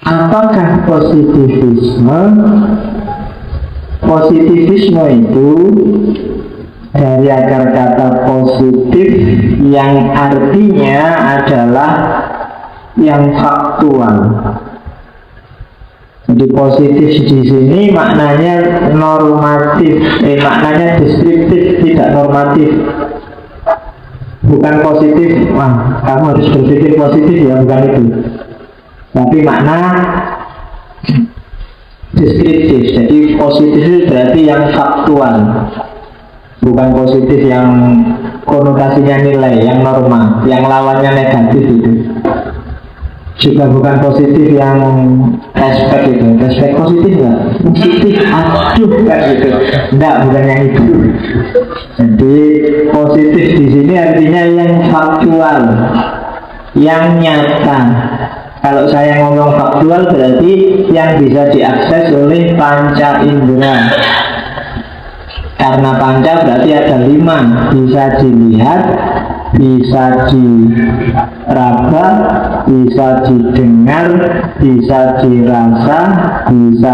Apakah positivisme? Positivisme itu dari akar kata positif yang artinya adalah yang faktual. Jadi positif di sini maknanya normatif, maknanya deskriptif, tidak normatif. Bukan positif, wah kamu harus berpikir positif ya, bukan itu. Tapi makna deskriptif. Jadi positif itu berarti yang faktual, bukan positif yang konotasinya nilai, yang norma, yang lawannya negatif itu. Juga bukan positif yang respect itu. Respect positif nggak? Positif, aduh kan gitu. Enggak, bukan yang itu. Jadi positif di sini artinya yang faktual, yang nyata. Kalau saya ngomong faktual berarti yang bisa diakses oleh panca indera. Karena panca berarti ada 5, bisa dilihat, bisa diraba, bisa didengar, bisa dirasa, bisa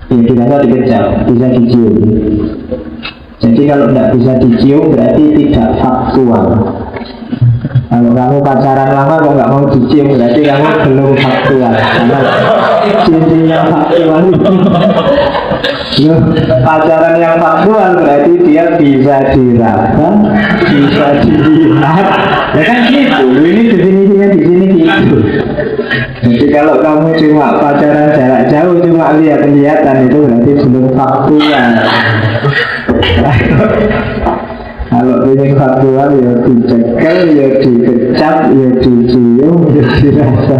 dirasa dikejap, bisa dicium. Jadi kalau tidak bisa dicium berarti tidak faktual. Kalau kamu pacaran lama kok nggak mau dicium berarti kamu belum faktual. Karena cintinya faktual itu pacaran yang faktual berarti dia bisa diraba, bisa dilihat. Ya kan gitu. Ini definisinya di sini gitu. Jadi kalau kamu cuma pacaran jarak jauh cuma lihat-lihatan itu berarti belum faktual. Kalau ingin faktual ya dicekel, ya dikecap, ya dicium, ya dirasa.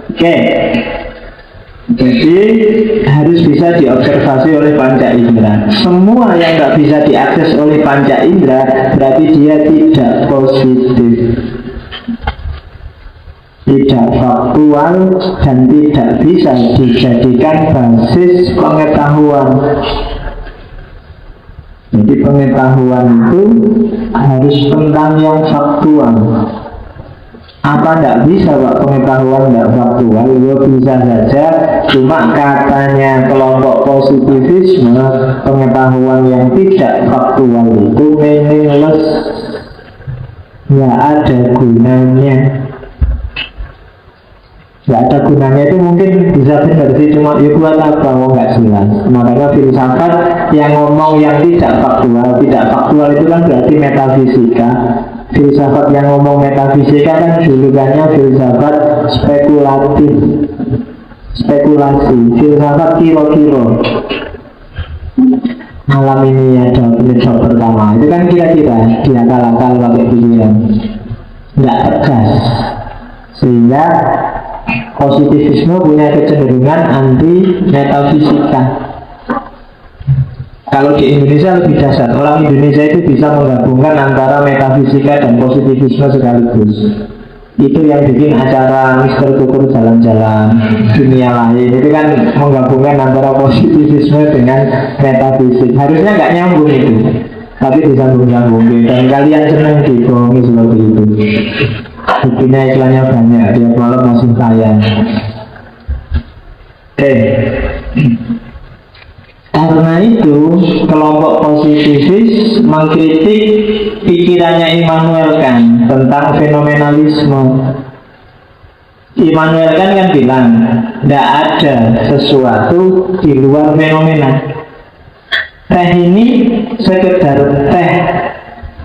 Oke. Jadi harus bisa diobservasi oleh panca indera. Semua yang nggak bisa diakses oleh panca indera berarti dia tidak positif, tidak faktual, dan tidak bisa dijadikan basis pengetahuan. Jadi pengetahuan itu harus tentang yang faktual. Apa tidak bisa Pak pengetahuan tidak faktual? Ya bisa saja, cuma katanya kelompok positivisme pengetahuan yang tidak faktual itu meaningless, nggak ada gunanya. Nggak ada gunanya itu mungkin bisa benar sih, cuma ya buat apa, mau nggak jelas. Makanya filsafat yang ngomong yang tidak faktual itu kan berarti metafisika. Filsafat yang ngomong metafisika kan julukannya filsafat spekulatif, spekulasi, filsafat kiro-kiro. Malam ini ada episode pertama itu kan kira-kira diakal-akal pakai pikiran, nggak tegas, sehingga positivisme punya kecenderungan anti metafisika. Kalau di Indonesia lebih dasar, orang Indonesia itu bisa menggabungkan antara metafisika dan positivisme sekaligus. Itu yang bikin acara Mr. Tukur jalan-jalan dunia lain, itu kan menggabungkan antara positivisme dengan metafisik. Harusnya nggak nyambung itu, tapi disambung-sambungin. Dan kalian senang dibohongi seperti itu. Buktinya iklannya banyak, tiap malam masih tayang. Karena itu kelompok positivis mengkritik pikirannya Immanuel Kant tentang fenomenalisme. Immanuel Kant kan bilang tidak ada sesuatu di luar fenomena. Teh ini sekedar teh,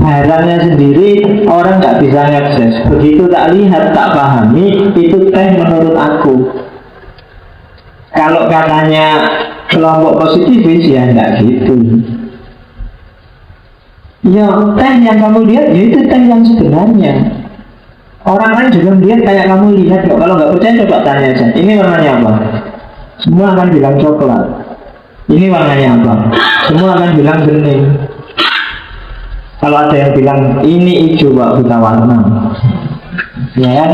barangnya sendiri orang nggak bisa ngakses. Begitu tak lihat, tak pahami, itu teh menurut aku. Kalau katanya kelompok positivis ya enggak gitu. Ya teh yang kamu lihat ya itu teh yang sebenarnya. Orang lain juga melihat kayak kamu lihat kok. Kalau nggak percaya coba tanya aja. Ini warnanya apa? Semua akan bilang coklat. Ini warnanya apa? Semua akan bilang bening. Kalau ada yang bilang ini hijau Pak, buta warna, ya kan?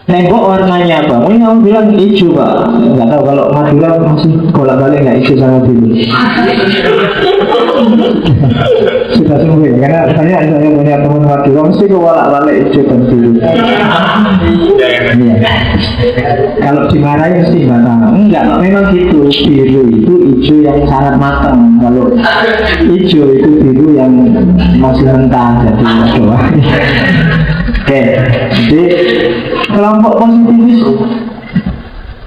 Nengok warnanya apa? Ini kamu bilang hijau Pak. Nggak tahu kalau Madura masih bolak-balik nggak hijau sama biru. Sudah sembuh ya, karena saya punya teman Madura mesti bolak-balik hijau dan biru. Iya. Kalau dimarahi mesti batang. Enggak, memang gitu. Biru itu hijau yang sangat matang. Kalau hijau itu biru yang masih mentah. Jadi doa. Oke. Jadi kelompok positivis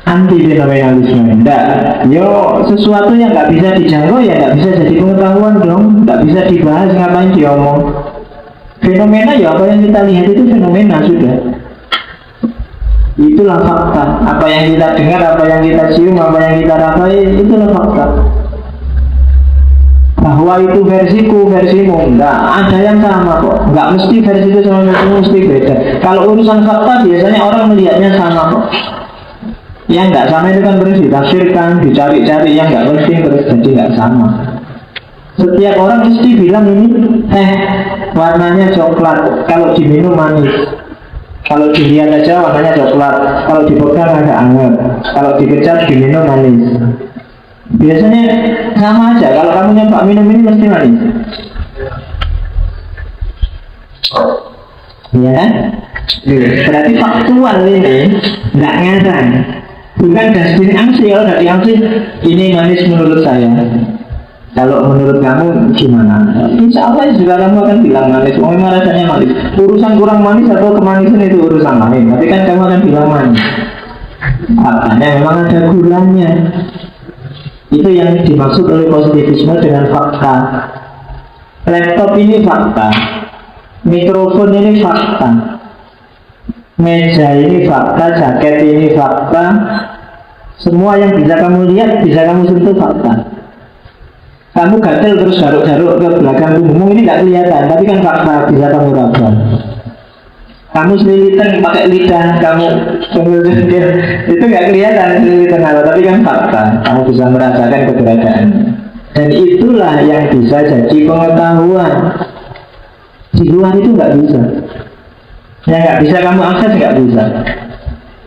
anti fenomenalisme. Enggak. Yo sesuatu yang nggak bisa dijangkau ya nggak bisa jadi pengetahuan dong. Nggak bisa dibahas, ngapain diomong. Fenomena ya apa yang kita lihat itu fenomena sudah. Itulah fakta. Apa yang kita dengar, apa yang kita cium, apa yang kita rasain, itulah fakta. Bahwa itu versiku, versimu, enggak ada yang sama kok. Enggak mesti versi itu sama versimu, mesti beda. Kalau urusan fakta biasanya orang melihatnya sama kok. Yang enggak sama itu kan terus ditafsirkan, dicari-cari, yang enggak mesti terus jadi enggak sama. Setiap orang mesti bilang ini warnanya coklat, kalau diminum manis. Kalau dilihat aja warnanya coklat, kalau dipegang agak hangat, kalau dikecap diminum manis. Biasanya sama aja. Kalau kamu nyoba minum ini mesti manis. Ya kan? Berarti faktual ini nggak ngarang. Bukan dasar angsi. Kalau dari angsi ini manis menurut saya. Kalau menurut kamu gimana? Insya Allah juga kamu akan bilang manis. Oh memang rasanya manis. Urusan kurang manis atau kemanisan itu urusan lain. Tapi kan kamu akan bilang manis. Faktanya memang ada gulanya. Itu yang dimaksud oleh positivisme dengan fakta. Laptop ini fakta. Mikrofon ini fakta. Meja ini fakta. Jaket ini fakta. Semua yang bisa kamu lihat, bisa kamu sentuh fakta. Kamu gatel terus garuk-garuk ke belakang punggungmu ini nggak kelihatan, tapi kan fakta bisa kamu raba. Kamu selilitan pakai lidah, kamu itu nggak kelihatan selilitan apa, tapi kan fakta. Kamu bisa merasakan keberadaan. Dan itulah yang bisa jadi pengetahuan. Di luar itu nggak bisa. Yang nggak bisa kamu akses nggak bisa.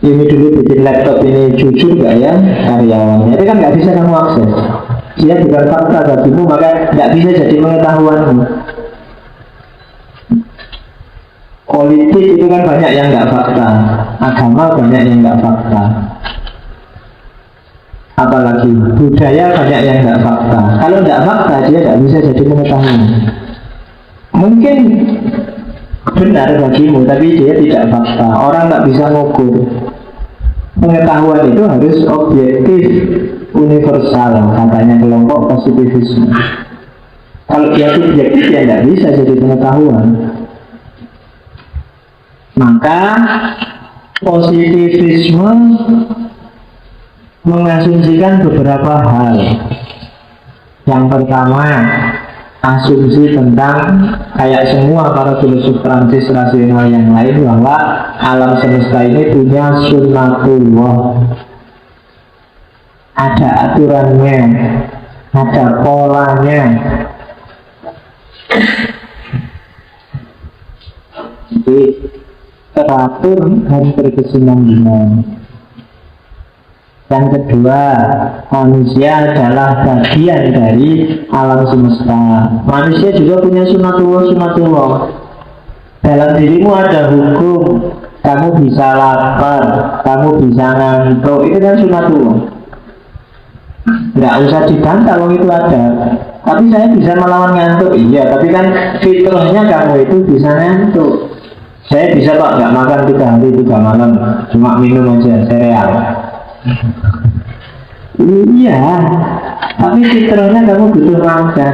Ini dulu bikin laptop ini jujur nggak ya karyawannya, itu kan nggak bisa kamu akses. Dia bukan fakta bagimu, maka tidak bisa jadi pengetahuanmu. Politik itu kan banyak yang nggak fakta, agama banyak yang nggak fakta, apalagi budaya banyak yang nggak fakta. Kalau nggak fakta dia nggak bisa jadi pengetahuan. Mungkin benar bagimu, tapi dia tidak fakta. Orang nggak bisa mengukur. Pengetahuan itu harus objektif, universal, katanya kelompok positivisme. Kalau dia subjektif ya tidak bisa jadi pengetahuan. Maka positivisme mengasumsikan beberapa hal. Yang pertama, asumsi tentang kayak semua para filosof Prancis rasional yang lain, bahwa alam semesta ini punya sunnatullah. Ada aturannya, ada polanya. Jadi teratur dan berkesinambungan. Yang kedua, manusia adalah bagian dari alam semesta. Manusia juga punya sunatullah. Dalam dirimu ada hukum. Kamu bisa lapar, kamu bisa ngantuk. Itu kan sunatullah. Nggak usah dibantah kalau itu ada. Tapi saya bisa melawan ngantuk. Iya, tapi kan fitrahnya kamu itu bisa ngantuk. Saya bisa pak nggak makan 3 hari 3 malam, cuma minum aja sereal. Iya, tapi fitrahnya kamu butuh makan.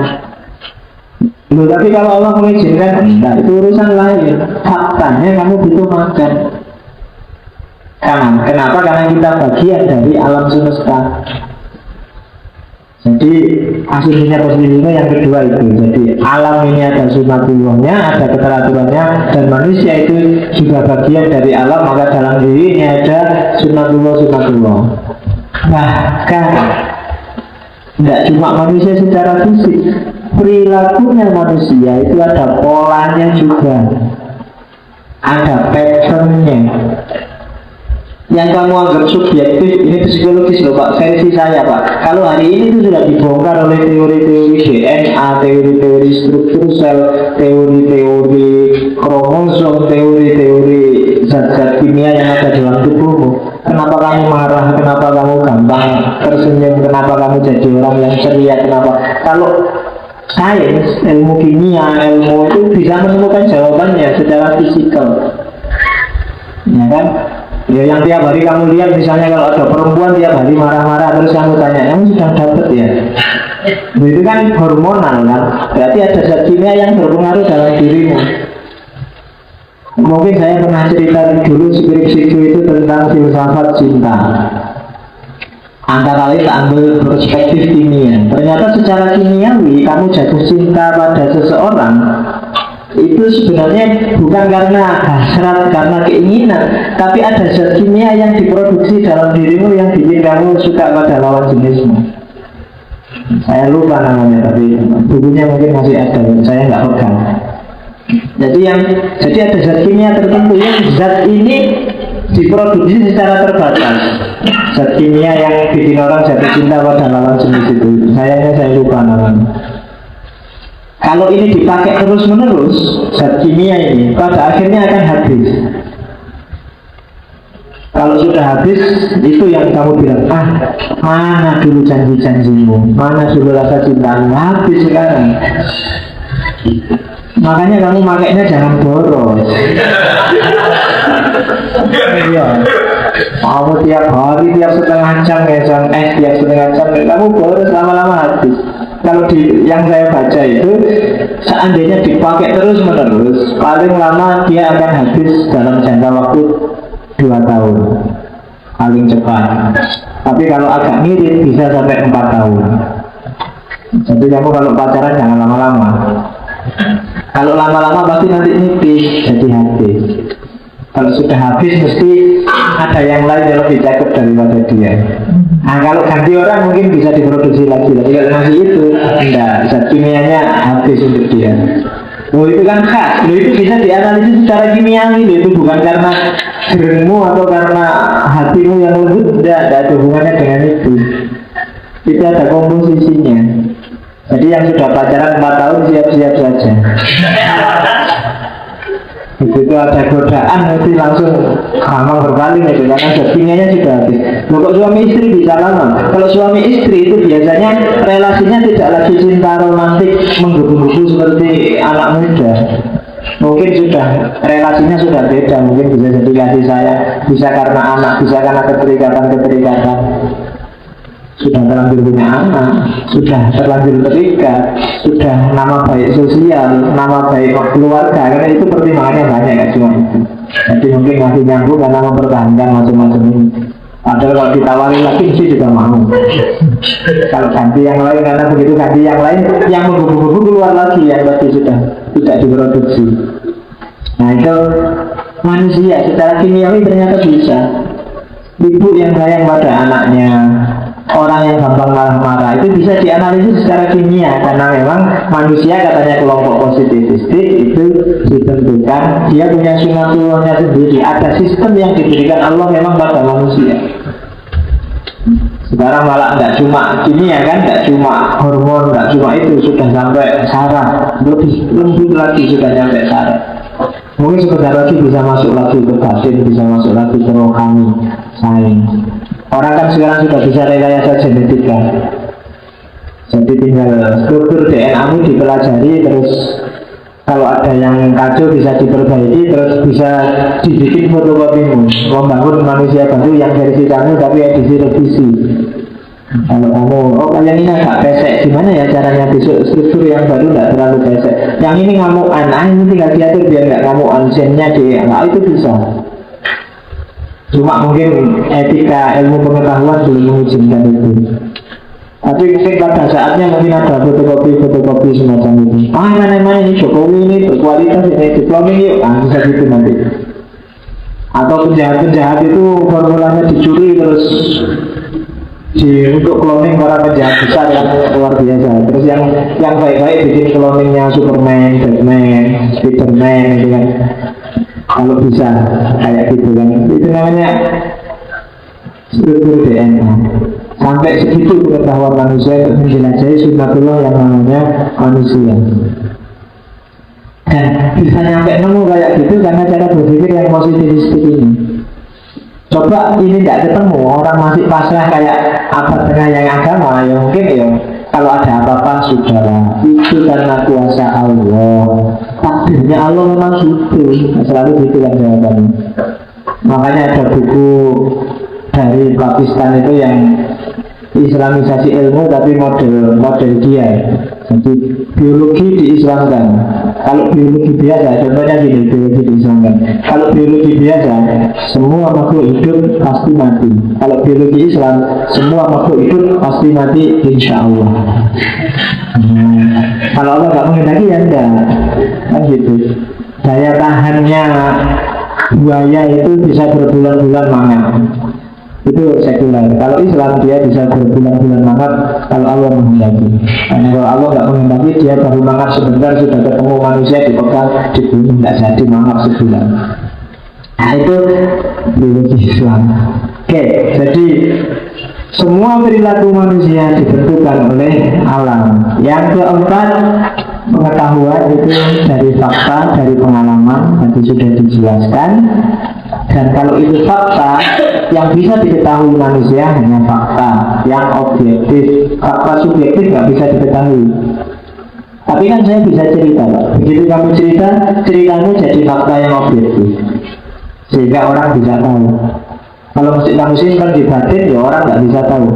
Loh, tapi kalau Allah mengizinkan, enggak, itu urusan lain. Faktanya kamu butuh makan. Kenapa? Karena kita bagian dari alam semesta. Jadi asumsinya positivisme yang kedua itu. Jadi alam ini ada sunatullahnya, ada keteraturannya, dan manusia itu juga bagian dari alam, maka dalam dirinya ada sunatullah. Bahkan tidak cuma manusia secara fisik, perilakunya manusia itu ada polanya juga, ada patternnya. Yang kamu anggap subjektif, ini psikologis loh pak, versi saya pak. Kalau hari ini itu sudah dibongkar oleh teori-teori DNA, teori-teori struktur sel, teori-teori kromosom, teori-teori zat-zat kimia yang ada dalam tubuhmu. Kenapa kamu marah, kenapa kamu gampang tersenyum, kenapa kamu jadi orang yang ceria, kenapa? Kalau sains, ilmu kimia, ilmu itu bisa menemukan jawabannya secara fisikal, ya kan? Ya yang tiap hari kamu lihat, misalnya kalau ada perempuan tiap hari marah-marah, terus kamu tanya, kamu sudah dapet ya? Itu kan hormonal kan? Berarti ada zat kimia yang berpengaruh dalam dirimu. Mungkin saya pernah cerita dulu skripsiku itu tentang filsafat cinta. Antara lain ambil perspektif kimia. Ternyata secara kimiawi kamu jatuh cinta pada seseorang itu sebenarnya bukan karena hasrat, karena keinginan, tapi ada zat kimia yang diproduksi dalam dirimu yang bikin kamu suka pada lawan jenismu. Saya lupa namanya, tapi bukunya mungkin masih ada, saya nggak pegang. Jadi ada zat kimia tertentu yang zat ini diproduksi secara terbatas. Zat kimia yang bikin orang jatuh cinta pada lawan jenis itu, saya lupa namanya. Kalau ini dipakai terus-menerus, zat kimia ini pada akhirnya akan habis. Kalau sudah habis, itu yang kamu bilang, mana dulu janji-janjimu, mana dulu rasa cintamu, habis sekarang. Makanya kamu makainya jangan boros. Iya. Kamu tiap hari, tiap setengah jam tiap setengah jam, kamu boros, lama-lama habis. Kalau yang saya baca itu, seandainya dipakai terus-menerus, paling lama dia akan habis dalam jangka waktu 2 tahun, paling cepat. Tapi kalau agak mirip bisa sampai 4 tahun. Jadi kamu kalau pacaran jangan lama-lama. Kalau lama-lama pasti nanti nipis, jadi habis. Kalau sudah habis mesti ada yang lain yang lebih cakep daripada dia. Nah kalau ganti orang mungkin bisa diproduksi lagi. Tapi kalau masih itu enggak, zat kimianya habis untuk dia. Oh itu kan khas, itu bisa dianalisis secara kimiawi. Itu bukan karena jerengmu atau karena hatimu yang lembut, tidak ada hubungannya dengan itu. Itu ada komposisinya. Jadi yang sudah pacaran 4 tahun siap-siap saja. Begitu ada godaan nanti langsung gampang berpaling itu, karena zat kimianya sudah habis. Kok suami istri bisa lama? Kalau suami istri itu biasanya relasinya tidak lagi cinta romantik menggebu-gebu seperti anak muda. Mungkin sudah relasinya sudah beda, mungkin bisa jadi kasih sayang, bisa karena anak, bisa karena keterikatan. Sudah terlanjur punya anak, sudah terlanjur terikat, sudah nama baik sosial, nama baik keluarga, karena itu pertimbangannya banyak ya cuma itu. Jadi mungkin masih nyambung karena mempertahankan macam-macam ini. Padahal kalau ditawarin lagi sih juga mau. Kalau ganti yang lain, karena begitu ganti yang lain, yang menggebu-gebu keluar lagi yang tadi sudah tidak diproduksi. Nah itu manusia secara kimiawi ternyata bisa. Ibu yang sayang pada anaknya, orang yang gampang marah-marah, itu bisa dianalisis secara kimia. Karena memang manusia katanya kelompok positivistik itu ditentukan, dia punya sunatullahnya sendiri. Ada sistem yang diberikan Allah memang pada manusia. Sekarang malah nggak cuma kimia kan, nggak cuma hormon, nggak cuma itu, sudah sampai saraf, lebih lembut lagi sudah sampai saraf. Mungkin sebentar lagi bisa masuk lagi ke batin, bisa masuk lagi ke rohani, sains. Orang kan sekarang sudah bisa rekayasa genetika. Jadi tinggal struktur DNA-mu dipelajari, terus kalau ada yang kacau bisa diperbaiki, terus bisa dibikin fotokopimu, membangun manusia baru yang versi kamu tapi edisi revisi. Kalau kamu, kalian ini agak pesek, gimana ya caranya besok struktur yang baru tidak terlalu pesek. Yang ini ngamuan, ini tinggal diatur biar nggak ngamuan, gennya itu bisa. Cuma mungkin etika ilmu pengetahuan belum mengizinkan itu. Tapi mungkin pada saatnya mungkin ada fotokopi semacam itu. Mana ini Jokowi ini berkualitas, ini diplomin yuk, bisa gitu nanti. Atau penjahat-penjahat itu formulanya dicuri terus untuk cloning para penjahat besar yang luar biasa. Terus yang baik-baik bikin cloningnya Superman, Batman, Spiderman gitu kan. Kalau bisa kayak gitu kan, itu namanya struktur DNA. Sampai segitu pengetahuan manusia untuk menjelajahi sunatullah yang namanya manusia. Dan bisa nyampe nemu kayak gitu karena cara berpikir yang positivistik ini. Coba ini nggak ketemu, orang masih pasrah kayak apa tengah yang agama, ya mungkin ya kalau ada apa-apa sudahlah, itu karena kuasa Allah, takdirnya Allah memang gitu, selalu gitu kan jawabannya. Makanya ada buku dari Pakistan itu yang Islamisasi ilmu tapi model dia. Jadi biologi diislamkan. Kalau biologi biasa, contohnya gini, biologi diislamkan. Kalau biologi biasa, semua makhluk hidup pasti mati. Kalau biologi Islam, semua makhluk hidup pasti mati insya Allah. Kalau Allah nggak menghendaki ya enggak, kan gitu. Daya tahannya buaya itu bisa berbulan-bulan mangap. Itu sekuler. Kalau Islam dia bisa berbulan-bulan mangap kalau Allah menghendaki. Dan kalau Allah nggak menghendaki, dia baru mangap sebentar sudah ketemu manusia dipegang dibunuh, nggak jadi mangap sebulan. Nah itu biologi Islam. Oke, jadi semua perilaku manusia ditentukan oleh alam. Yang keempat, pengetahuan itu dari fakta, dari pengalaman, tadi sudah dijelaskan. Dan kalau itu fakta, yang bisa diketahui manusia hanya fakta yang objektif. Fakta subjektif nggak bisa diketahui. Tapi kan saya bisa cerita, Pak. Begitu kamu cerita, ceritamu jadi fakta yang objektif, sehingga orang bisa tahu. Kalau mesti kamu simpan di batin, ya orang nggak bisa tahu.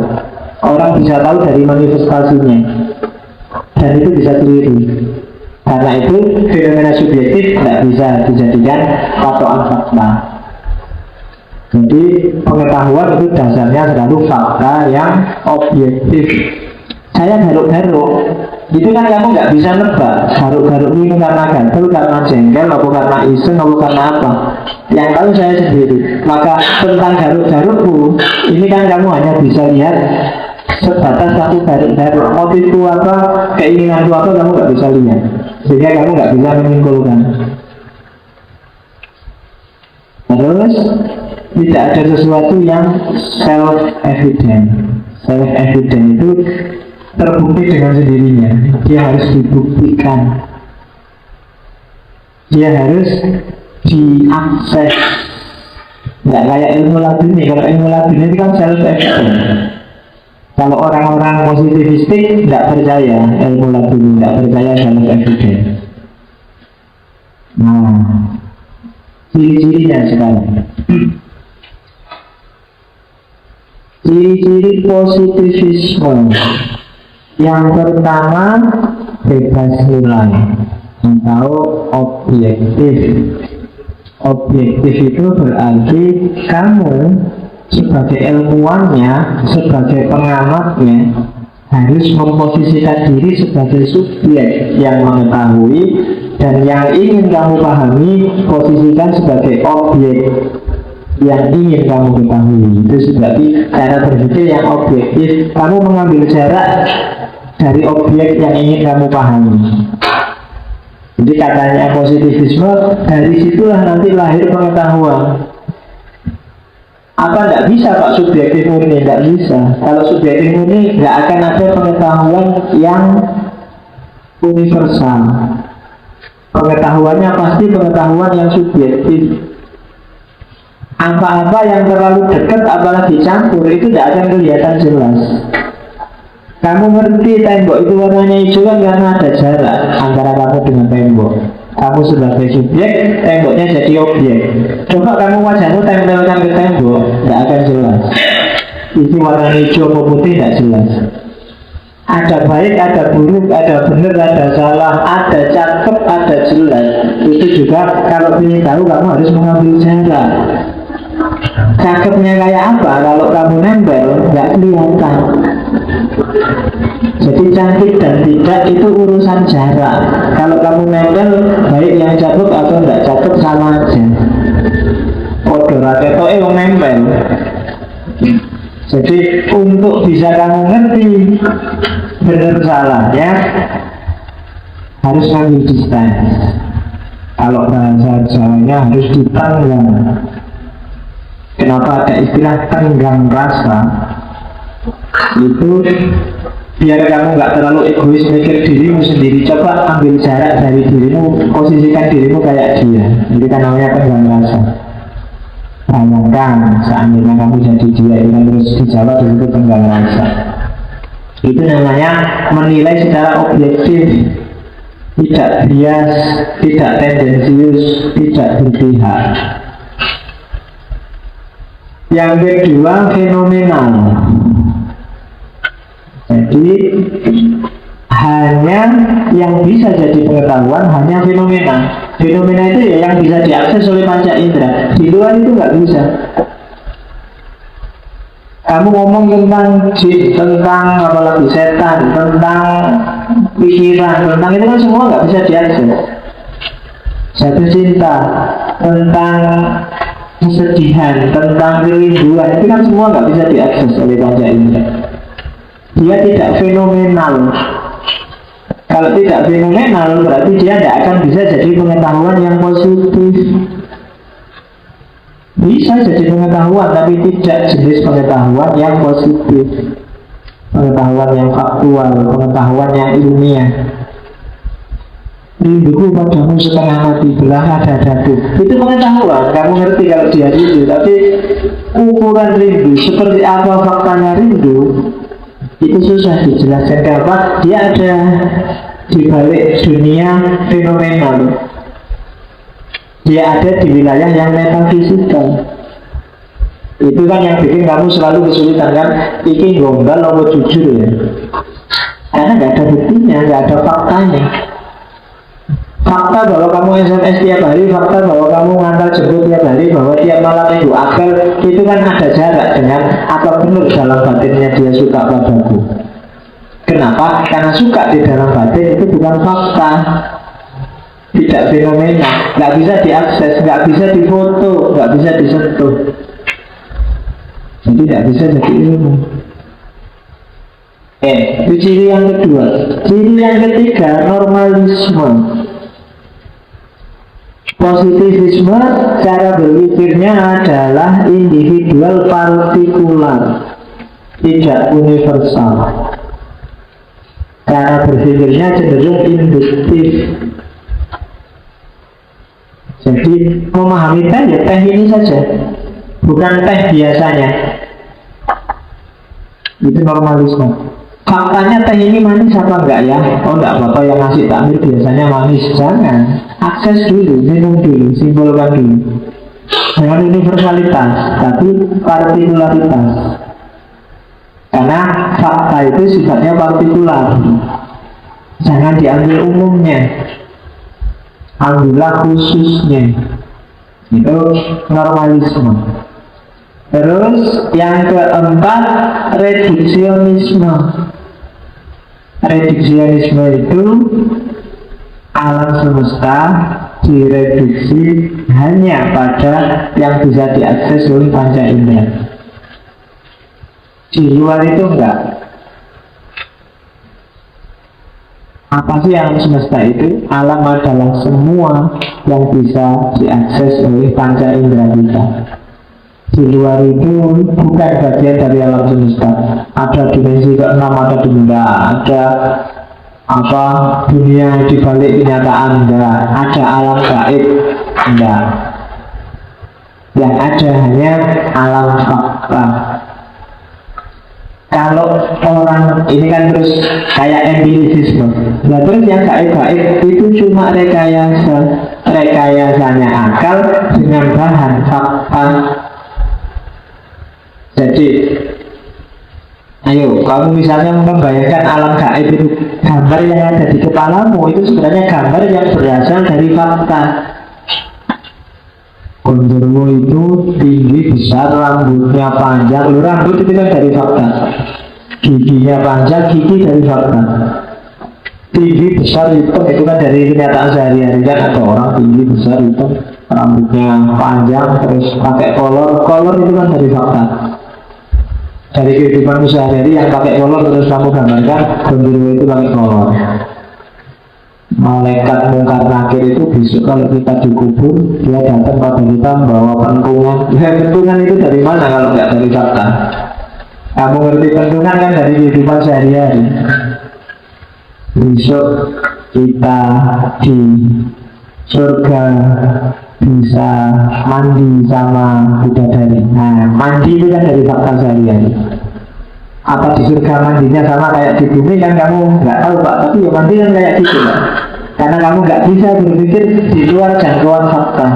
Orang bisa tahu dari manifestasinya, dan itu bisa keliru. Karena itu fenomena subjektif nggak bisa dijadikan patokan fakta. Jadi pengetahuan itu dasarnya selalu fakta yang objektif. Saya garuk-garuk, itu kan kamu nggak bisa nebak garuk-garuk ini karena gatel, karena jengkel, atau karena iseng, atau karena apa. Yang tahu saya sendiri. Maka tentang garuk-garukku ini kan kamu hanya bisa lihat sebatas satu garuk-garuk. Motifku apa, keinginanku apa, kamu nggak bisa lihat, sehingga kamu nggak bisa menyimpulkan. Terus tidak ada sesuatu yang self-evident. Self-evident itu terbukti dengan sendirinya. Dia harus dibuktikan, dia harus diakses. Nggak kayak ilmu laduni. Kalau ilmu laduni itu kan self-evident. Kalau orang-orang positivistik nggak percaya ilmu laduni, nggak percaya self-evident. Nah, ciri-cirinya sekarang. Ciri-ciri positivisme. Yang pertama, bebas nilai atau objektif. Objektif itu berarti kamu sebagai ilmuwannya, sebagai pengamatnya, harus memposisikan diri sebagai subjek yang mengetahui, dan yang ingin kamu pahami posisikan sebagai objek yang ingin kamu ketahui. Itu berarti cara berpikir yang objektif. Kamu mengambil jarak dari objek yang ingin kamu pahami. Jadi katanya positivisme, dari situlah nanti lahir pengetahuan. Apa tidak bisa Pak subjektif murni? Tidak bisa. Kalau subjektif murni tidak akan ada pengetahuan yang universal. Pengetahuannya pasti pengetahuan yang subjektif. Apa-apa yang terlalu dekat apalagi campur itu tidak akan kelihatan jelas. Kamu ngerti tembok itu warnanya hijau kan karena ada jarak antara kamu dengan tembok. Kamu sebagai subjek, temboknya jadi objek. Coba kamu wajahmu tempelkan ke tembok, tidak akan jelas. Itu warna hijau atau putih tidak jelas. Ada baik, ada buruk, ada benar, ada salah, ada cakep, ada jelas. Itu juga kalau ingin tahu kamu harus mengambil jarak. Cakepnya kayak apa? Kalau kamu nempel nggak kelihatan. Jadi cantik dan tidak itu urusan jarak. Kalau kamu nempel, baik yang cakep atau tidak cakep sama aja. Podo raketoke wong nempel. Jadi untuk bisa kamu ngerti benar salahnya harus ngambil distance. Kalau bahasa Jawanya harus ditanggang. Kenapa ada istilah tenggang rasa? Itu Biar kamu nggak terlalu egois mikir dirimu sendiri, coba ambil jarak dari dirimu, posisikan dirimu kayak dia. Itu kan namanya tenggang rasa. Bayangkan seandainya kamu jadi dia, itu kan terus dijawab itu tenggang rasa. Itu namanya menilai secara objektif, tidak bias, tidak tendensius, tidak berpihak. Yang kedua, fenomenal. Jadi hanya yang bisa jadi pengetahuan hanya fenomena. Fenomena itu ya yang bisa diakses oleh panca indera. Di luar itu nggak bisa. Kamu ngomong tentang jin, tentang apalagi setan, tentang pikiran, tentang itu kan semua nggak bisa diakses. Jatuh cinta, tentang kesedihan, tentang kerinduan, itu kan semua nggak bisa diakses oleh panca indera. Dia tidak fenomenal. Kalau tidak fenomenal berarti dia tidak akan bisa jadi pengetahuan yang positif. Bisa jadi pengetahuan tapi tidak jenis pengetahuan yang positif, pengetahuan yang faktual, pengetahuan yang ilmiah. Rinduku padamu setengah mati, belah dadaku, itu pengetahuan. Kamu ngerti kalau dia rindu, tapi ukuran rindu seperti apa faktanya rindu itu susah dijelaskan. Kenapa? Dia ada di balik dunia fenomenal. Dia ada di wilayah yang metafisikal. Itu kan yang bikin kamu selalu kesulitan kan. Iki gombal atau jujur ya. Karena nggak ada buktinya, nggak ada faktanya. Fakta bahwa kamu SMS tiap hari, fakta bahwa kamu ngantar jemput tiap hari, bahwa tiap malam minggu apel, itu kan ada jarak dengan apa benar dalam batinnya dia suka padaku. Kenapa? Karena suka di dalam batin itu bukan fakta, tidak fenomena, nggak bisa diakses, nggak bisa difoto, nggak bisa disentuh. Jadi nggak bisa jadi ilmu. Itu ciri yang kedua. Ciri yang ketiga, normalisme. Positivisme cara berpikirnya adalah individual partikular, tidak universal. Cara berpikirnya cenderung induktif. Jadi memahami teh ya teh ini saja, bukan teh biasanya. Itu normalisme. Faktanya teh ini manis apa enggak ya? Oh enggak apa-apa, yang ngasih takmir biasanya manis. Jangan, akses dulu, minum dulu, simbolkan dulu. Jangan universalitas, tapi partikularitas. Karena fakta itu sifatnya partikular. Jangan diambil umumnya, ambillah khususnya. Itu normalisme. Terus yang keempat, reduksionisme. Reduksionisme itu alam semesta direduksi hanya pada yang bisa diakses oleh panca indera. Di luar itu enggak. Apa sih alam semesta itu? Alam adalah semua yang bisa diakses oleh panca indera kita. Di luar itu bukan bagian dari alam semesta. Ada dimensi ke-6, ada dunia, ada apa dunia di balik kenyataan, enggak. Ada alam gaib, enggak. Yang ada hanya alam fakta. Kalau orang ini kan terus kayak empirisisme. Nah terus yang gaib-gaib itu cuma rekayasanya akal dengan bahan fakta. Jadi, ayo, kamu misalnya membayangkan alam gaib itu gambar yang ada di kepalamu, itu sebenarnya gambar yang berasal dari fakta. Gondorwo itu tinggi, besar, rambutnya panjang. Lu rambut itu kan dari fakta. Giginya panjang, gigi dari fakta. Tinggi, besar, hitam itu kan dari kenyataan sehari-hari. Kan ada orang tinggi, besar, hitam, rambutnya panjang, terus pakai kolor. Kolor itu kan dari fakta. Dari kehidupan sehari-hari yang pakai kolor terus kamu gambarkan Gondorwo itu pakai kolor. Malaikat mungkar nakir itu besok kalau kita dikubur, dia datang pada kita membawa pentungan. Ya pentungan itu dari mana kalau nggak dari fakta? Kamu ngerti pentungan kan dari kehidupan sehari-hari. Besok kita di surga bisa mandi sama bidadari. Nah, mandi itu kan dari fakta sehari-hari. Apa di surga mandinya sama kayak di bumi kan kamu nggak tahu Pak, tapi ya mandi kan kayak gitu Pak. Karena kamu nggak bisa berpikir di luar jangkauan fakta.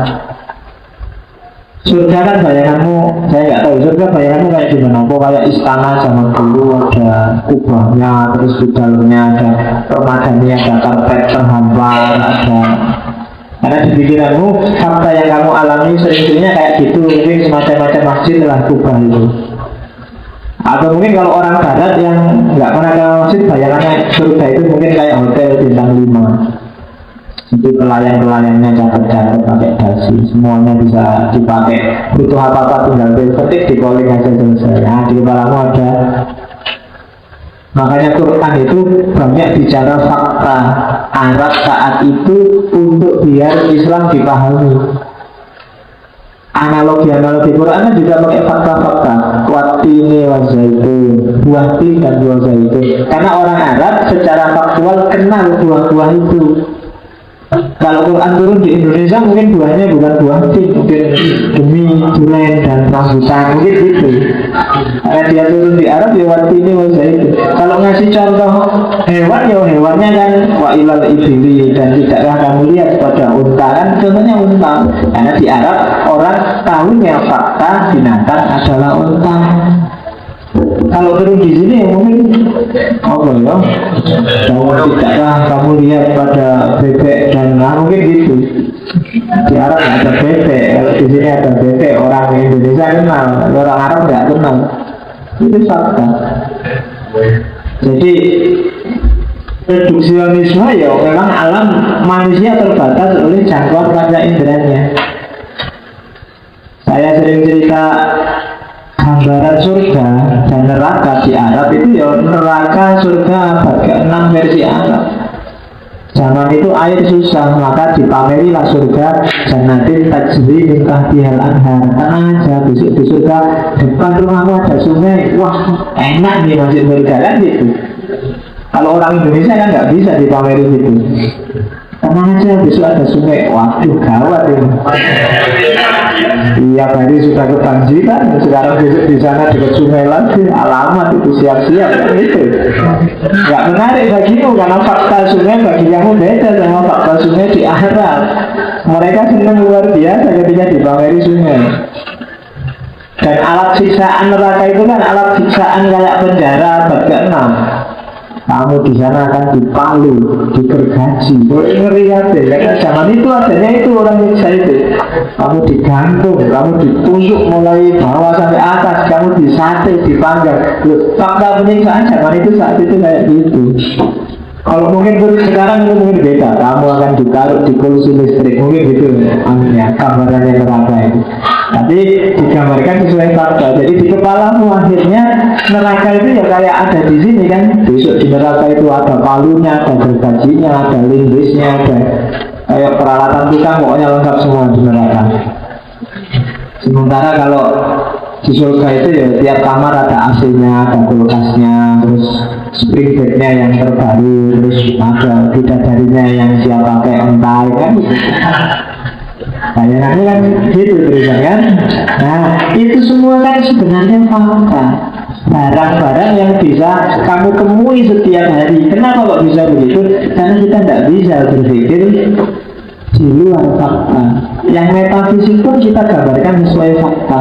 Surga kan bayanganmu, saya nggak tahu surga bayanganmu kayak gimana. Kok kayak istana zaman dulu ada kubahnya, terus di dalamnya ada permadani, ada karpet terhampar, ada. Karena di pikiranmu fakta yang kamu alami sering-seringnya kayak gitu, mungkin semacam-macam masjid lah kubah itu. Atau mungkin kalau orang barat yang nggak pernah ke masjid, bayangannya surga itu mungkin kayak hotel bintang 5. Itu pelayan-pelayannya catat-catat pakai dasi, semuanya bisa dipakai. Butuh apa-apa tinggal ketik, di calling aja selesai. Nah, di kepalamu ada. Makanya Quran itu banyak bicara fakta Arab saat itu untuk biar Islam dipahami. Analogi-analogi Quran kan juga pakai fakta-fakta. Watini wa zaitun, buah tin dan buah zaitun. Karena orang Arab secara faktual kenal buah-buah itu. Kalau Quran turun di Indonesia mungkin buahnya bukan buah tin, mungkin demi duren dan rambutan, mungkin gitu. Karena dia turun di Arab ya watini wa zaitun. Kalau ngasih contoh hewan ya hewannya kan wa ilal ibili, dan tidaklah kamu lihat pada unta, kan contohnya unta. Karena di Arab orang tahunya fakta binatang adalah unta. Kalau turun di sini ya mungkin apa ya? Tidaklah kamu lihat pada bebek dan mungkin gitu. Di Arab nggak ada bebek, kalau di sini ada bebek, orang Indonesia kenal, orang Arab nggak kenal. Itu fakta. Jadi reduksionisme ya memang alam manusia terbatas oleh jangkauan panca inderanya. Saya sering cerita gambaran surga dan neraka di Arab itu ya neraka surga abad ke-6 versi Arab. Zaman itu air susah, maka dipamerilah surga jannatin tajri min tahtihal anhar. Tenang aja, besok di surga depan rumahmu ada sungai, wah enak nih masih berjalan gitu. Kalau orang Indonesia kan nggak bisa dipamerin gitu. Tenang aja, besok ada sungai, waduh gawat ini. Iya, tadi sudah kebanjiran, sekarang besok di sana dekat sungai lagi, alamat itu siap-siap kan itu. Nggak menarik bagimu karena fakta sungai bagi kamu beda sama fakta sungai di Arab. Mereka senang luar biasa ketika dipameri sungai. Dan alat siksaan neraka itu kan alat siksaan kayak penjara abad ke-6. Kamu di sana akan dipalu, digergaji, ngeri aja. Karena zaman itu adanya itu orang nyiksa itu. Kamu digantung, kamu ditusuk mulai bawah sampai atas, kamu disate, dipanggang. Fakta penyiksaan zaman itu saat itu kayak gitu. Kalau mungkin sekarang itu mungkin beda. Kamu akan ditaruh di polusi listrik, mungkin gitu ya, gambarannya neraka itu. Tapi digambarkan sesuai fakta. Jadi di kepalamu akhirnya neraka itu ya kayak ada di sini kan. Besok di neraka itu ada palunya, ada gergajinya, ada linggrisnya, ada kayak peralatan tukang, pokoknya lengkap semua di neraka. Sementara kalau di surga itu ya tiap kamar ada AC-nya, ada kulkasnya, terus spring bed-nya yang terbaru, terus ada bidadarinya yang siap pakai entai kan gitu. Bayangannya kan gitu terusan kan. Nah itu semua kan sebenarnya fakta, barang-barang yang bisa kamu temui setiap hari. Kenapa kok bisa begitu? Karena kita tidak bisa berpikir di luar fakta. Yang metafisik pun kita gambarkan sesuai fakta.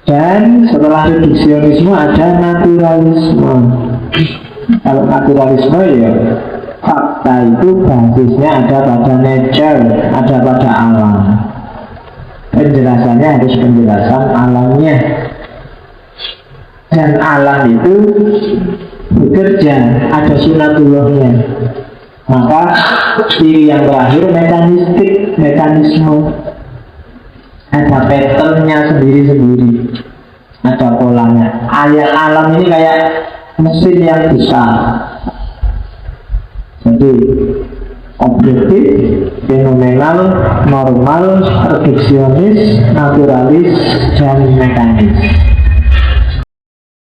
Dan setelah reduksionisme ada naturalisme. Kalau naturalisme ya fakta itu basisnya ada pada nature, ada pada alam. Penjelasannya harus penjelasan alamnya. Dan alam itu bekerja, ada sunatullahnya. Maka ciri yang terakhir mekanistik, mekanisme. Ada patternnya sendiri-sendiri, ada polanya. Ayat alam ini kayak mesin yang besar. Jadi objektif, fenomenal, normal, reduksionis, naturalis, dan mekanis.